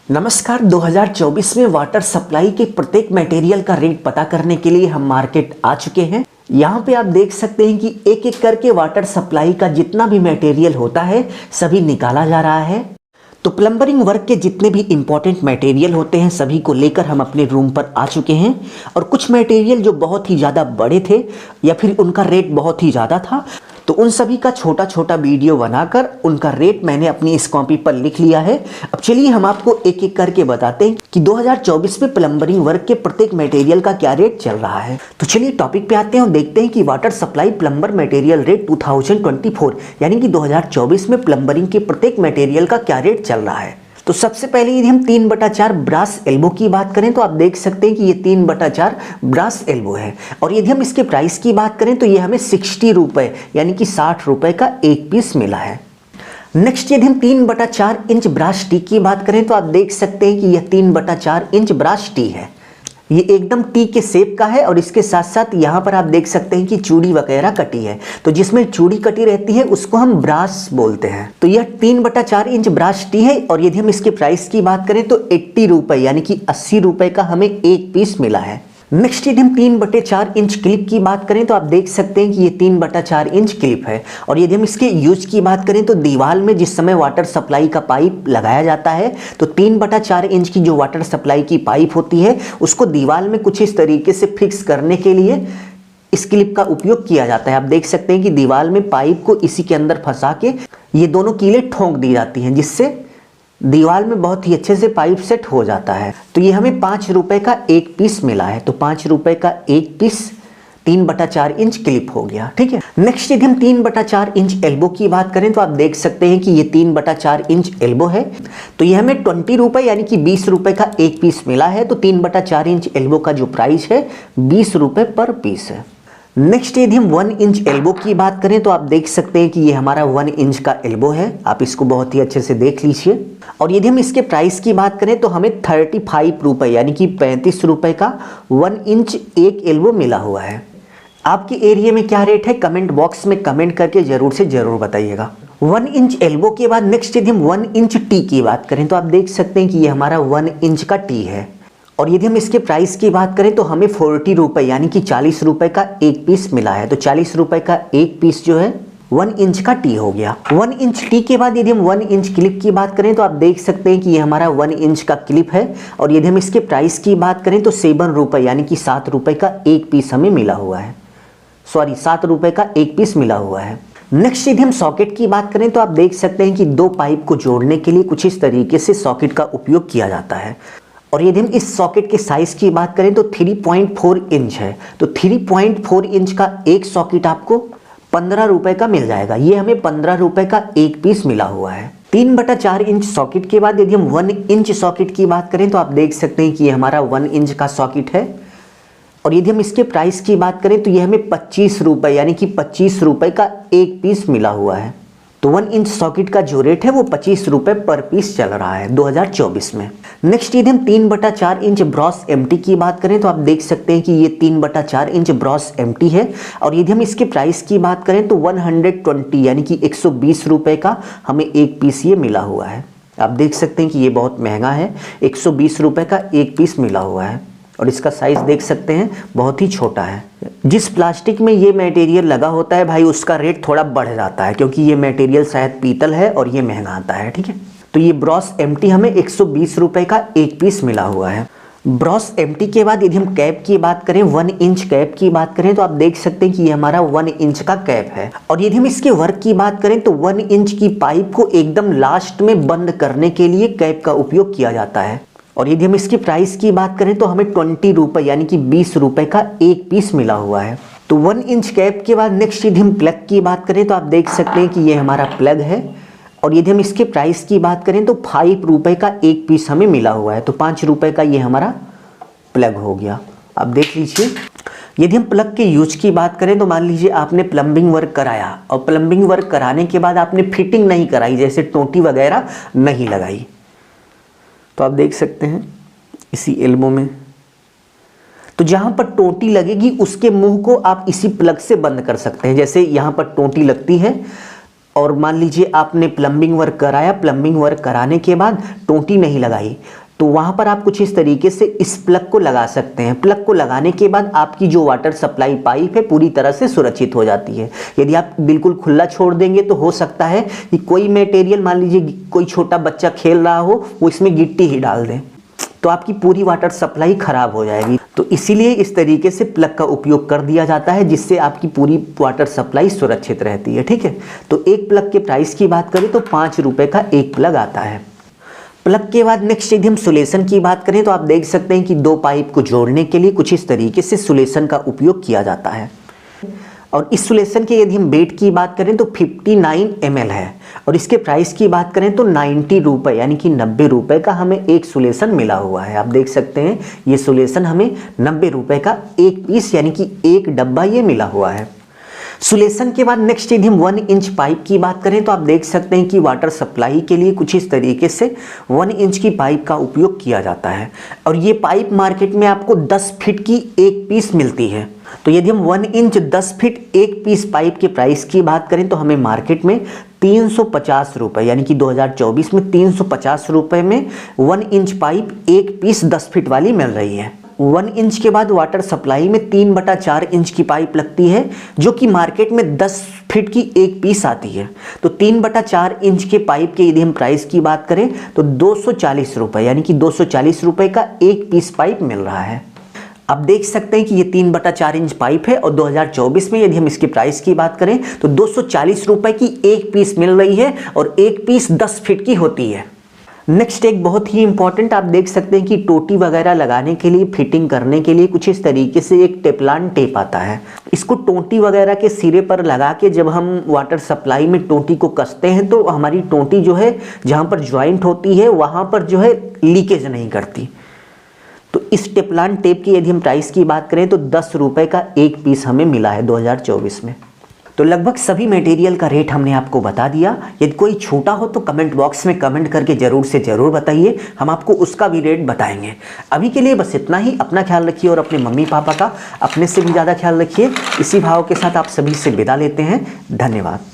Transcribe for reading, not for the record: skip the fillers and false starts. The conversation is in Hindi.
नमस्कार। 2024 में वाटर सप्लाई के प्रत्येक मटेरियल का रेट पता करने के लिए हम मार्केट आ चुके हैं। यहाँ पे आप देख सकते हैं कि एक एक करके वाटर सप्लाई का जितना भी मटेरियल होता है सभी निकाला जा रहा है। तो प्लम्बरिंग वर्क के जितने भी इंपॉर्टेंट मटेरियल होते हैं सभी को लेकर हम अपने रूम पर आ चुके हैं। और कुछ मटेरियल जो बहुत ही ज़्यादा बड़े थे या फिर उनका रेट बहुत ही ज़्यादा था, तो उन सभी का छोटा छोटा वीडियो बनाकर उनका रेट मैंने अपनी इस कॉपी पर लिख लिया है। अब चलिए हम आपको एक एक करके बताते हैं कि 2024 में प्लम्बरिंग वर्क के प्रत्येक मटेरियल का क्या रेट चल रहा है। तो चलिए टॉपिक पे आते हैं और देखते हैं कि water supply plumber material rate 2024 यानी कि 2024 में प्लम्बरिंग के प्रत्येक मटेरियल का क्या रेट चल रहा है। तो सबसे पहले यदि हम 3/4 ब्रास एल्बो की बात करें तो आप देख सकते हैं कि ये 3/4 ब्रास एल्बो है। और यदि हम इसके प्राइस की बात करें तो ये हमें 60 रुपये यानी कि 60 रुपये का एक पीस मिला है। नेक्स्ट यदि हम 3/4 इंच ब्रास टी की बात करें तो आप देख सकते हैं कि यह 3/4 इंच ब्रास टी है। ये एकदम टी के शेप का है और इसके साथ साथ यहाँ पर आप देख सकते हैं कि चूड़ी वगैरह कटी है। तो जिसमें चूड़ी कटी रहती है उसको हम ब्रास बोलते हैं। तो यह 3/4 इंच ब्रास टी है। और यदि हम इसके प्राइस की बात करें तो 80 रुपये यानी कि 80 रुपये का हमें एक पीस मिला है। नेक्स्ट यदि हम 3/4 इंच क्लिप की बात करें तो आप देख सकते हैं कि ये 3/4 इंच क्लिप है। और यदि हम इसके यूज की बात करें तो दीवार में जिस समय वाटर सप्लाई का पाइप लगाया जाता है तो 3/4 इंच की जो वाटर सप्लाई की पाइप होती है उसको दीवार में कुछ इस तरीके से फिक्स करने के लिए इस क्लिप का उपयोग किया जाता है। आप देख सकते हैं कि दीवार में पाइप को इसी के अंदर फंसा के ये दोनों कीलें ठोक दी जाती हैं, जिससे दीवार में बहुत ही अच्छे से पाइप सेट हो जाता है। तो ये हमें 5 रुपए का एक पीस मिला है। तो 5 रुपए का एक पीस 3/4 इंच क्लिप हो गया। ठीक है। नेक्स्ट यदि हम 3/4 इंच एल्बो की बात करें तो आप देख सकते हैं कि ये 3/4 इंच एल्बो है। तो ये हमें 20 रुपए यानी कि 20 रुपए का एक पीस मिला है। तो 3/4 इंच एल्बो का जो प्राइस है 20 रुपए पर पीस है। नेक्स्ट यदि हम 1 इंच एल्बो की बात करें तो आप देख सकते हैं कि ये हमारा 1 इंच का एल्बो है। आप इसको बहुत ही अच्छे से देख लीजिए। और यदि हम इसके प्राइस की बात करें तो हमें 35 रुपये यानी कि 35 रुपये का 1 इंच एक एल्बो मिला हुआ है। आपके एरिया में क्या रेट है कमेंट बॉक्स में कमेंट करके जरूर से जरूर बताइएगा। 1 इंच एल्बो के बाद नेक्स्ट यदि हम 1 इंच टी की बात करें तो आप देख सकते हैं कि ये हमारा 1 इंच का टी है। और यदि हम इसके प्राइस की बात करें तो हमें 40 रुपये यानी कि 40 रुपये का एक पीस मिला है। तो 40 रुपये का एक पीस जो है 1 इंच का टी हो गया। 1 इंच टी के बाद यदि हम 1 इंच क्लिप की बात करें तो आप देख सकते हैं कि ये हमारा 1 इंच का क्लिप है। और यदि हम इसके प्राइस की बात करें तो 7 रुपये यानी कि 7 रुपये का एक पीस हमें मिला हुआ है। 7 रुपये का एक पीस मिला हुआ है। नेक्स्ट यदि हम सॉकेट की बात करें तो आप देख सकते हैं कि दो पाइप को जोड़ने के लिए कुछ इस तरीके से सॉकेट का उपयोग किया जाता है। और यदि हम इस सॉकेट के साइज की बात करें तो 3.4 इंच है। तो 3.4 इंच का एक सॉकेट आपको 15 रुपए का मिल जाएगा। ये हमें 15 रुपए का एक पीस मिला हुआ है। 3/4 इंच सॉकेट के बाद यदि हम 1 इंच सॉकेट की बात करें तो आप देख सकते हैं कि ये हमारा 1 इंच का सॉकेट है। और यदि हम इसके प्राइस की बात करें तो ये हमें 25 रुपये यानी कि 25 रुपये का एक पीस मिला हुआ है। तो 1 इंच सॉकेट का जो रेट है वो 25 रुपये पर पीस चल रहा है 2024 में। नेक्स्ट यदि हम 3/4 इंच ब्रॉस एम्प्टी की बात करें तो आप देख सकते हैं कि ये 3/4 इंच ब्रॉस एम्प्टी है। और यदि हम इसके प्राइस की बात करें तो 120 यानी कि 120 रुपये का हमें एक पीस ये मिला हुआ है। आप देख सकते हैं कि ये बहुत महंगा है। 120 रुपये का एक पीस मिला हुआ है। और इसका साइज देख सकते हैं बहुत ही छोटा है। जिस प्लास्टिक में ये मटेरियल लगा होता है भाई उसका रेट थोड़ा बढ़ जाता है, क्योंकि ये मटेरियल शायद पीतल है और ये महंगा आता है। ठीक है। तो ये ब्रॉस एम्प्टी हमें 120 रुपये का एक पीस मिला हुआ है। ब्रॉस एम्प्टी के बाद यदि हम कैप की बात करें 1 इंच कैप की बात करें तो आप देख सकते हैं कि ये हमारा 1 इंच का कैप है। और यदि हम इसके वर्क की बात करें तो 1 इंच की पाइप को एकदम लास्ट में बंद करने के लिए कैप का उपयोग किया जाता है। और यदि हम इसकी प्राइस की बात करें तो हमें 20 रुपये यानी कि 20 रुपये का एक पीस मिला हुआ है। तो 1 इंच कैप के बाद नेक्स्ट यदि हम प्लग की बात करें तो आप देख सकते हैं कि ये हमारा प्लग है। और यदि हम इसके प्राइस की बात करें तो 5 रुपये का एक पीस हमें मिला हुआ है। तो 5 रुपये का ये हमारा प्लग हो गया। आप देख लीजिए। यदि हम प्लग के यूज की बात करें तो मान लीजिए आपने प्लम्बिंग वर्क कराया और प्लम्बिंग वर्क कराने के बाद आपने फिटिंग नहीं कराई, जैसे टोंटी वगैरह नहीं लगाई, तो आप देख सकते हैं इसी एल्बो में तो जहां पर टोंटी लगेगी उसके मुंह को आप इसी प्लग से बंद कर सकते हैं। जैसे यहां पर टोंटी लगती है और मान लीजिए आपने प्लम्बिंग वर्क कराया, प्लम्बिंग वर्क कराने के बाद टोंटी नहीं लगाई, तो वहाँ पर आप कुछ इस तरीके से इस प्लग को लगा सकते हैं। प्लग को लगाने के बाद आपकी जो वाटर सप्लाई पाइप है पूरी तरह से सुरक्षित हो जाती है। यदि आप बिल्कुल खुला छोड़ देंगे तो हो सकता है कि कोई मटेरियल, मान लीजिए कोई छोटा बच्चा खेल रहा हो, वो इसमें गिट्टी ही डाल दें, तो आपकी पूरी वाटर सप्लाई खराब हो जाएगी। तो इसीलिए इस तरीके से प्लग का उपयोग कर दिया जाता है, जिससे आपकी पूरी वाटर सप्लाई सुरक्षित रहती है। ठीक है, तो एक प्लग के प्राइस की बात करें तो 5 रुपए का एक प्लग आता है। प्लग के बाद नेक्स्ट यदि हम सुलेशन की बात करें तो आप देख सकते हैं कि दो पाइप को जोड़ने के लिए कुछ इस तरीके से सुलेशन का उपयोग किया जाता है। और इस सुलेशन के यदि हम वेट की बात करें तो 59 ml है, और इसके प्राइस की बात करें तो 90 रुपए यानी कि 90 रुपए का हमें एक सुलेशन मिला हुआ है। आप देख सकते हैं ये सुलेशन हमें 90 रुपए का एक पीस यानी कि एक डब्बा ये मिला हुआ है। सुलेशन के बाद नेक्स्ट यदि हम 1 इंच पाइप की बात करें तो आप देख सकते हैं कि वाटर सप्लाई के लिए कुछ इस तरीके से 1 इंच की पाइप का उपयोग किया जाता है, और ये पाइप मार्केट में आपको 10 फीट की एक पीस मिलती है। तो यदि हम 1 इंच 10 फीट एक पीस पाइप के प्राइस की बात करें तो हमें मार्केट में 350 रुपए यानी कि 2024 में 350 रुपए में 1 इंच पाइप एक पीस 10 फीट वाली मिल रही है। 1 इंच के बाद वाटर सप्लाई में 3/4 इंच की पाइप लगती है, जो कि मार्केट में 10 फीट की एक पीस आती है। तो 3/4 इंच के पाइप के यदि हम प्राइस की बात करें तो 240 रुपए यानी कि 240 रुपए का एक पीस पाइप मिल रहा है। आप देख सकते हैं कि ये 3/4 इंच पाइप है, और 2024 में यदि हम इसके प्राइस की बात करें तो 240 रुपए की एक पीस मिल रही है, और एक पीस 10 फीट की होती है। नेक्स्ट एक बहुत ही इंपॉर्टेंट, आप देख सकते हैं कि टोटी वगैरह लगाने के लिए, फिटिंग करने के लिए कुछ इस तरीके से एक टेपलान टेप आता है। इसको टोटी वगैरह के सिरे पर लगा के जब हम वाटर सप्लाई में टोटी को कसते हैं तो हमारी टोटी जो है जहाँ पर ज्वाइंट होती है वहाँ पर जो है लीकेज नहीं करती। तो इस टेपलान टेप की यदि हम प्राइस की बात करें तो 10 रुपए का एक पीस हमें मिला है 2024 में। तो लगभग सभी मटेरियल का रेट हमने आपको बता दिया। यदि कोई छोटा हो तो कमेंट बॉक्स में कमेंट करके ज़रूर से ज़रूर बताइए, हम आपको उसका भी रेट बताएंगे। अभी के लिए बस इतना ही। अपना ख्याल रखिए और अपने मम्मी पापा का अपने से भी ज़्यादा ख्याल रखिए। इसी भाव के साथ आप सभी से विदा लेते हैं। धन्यवाद।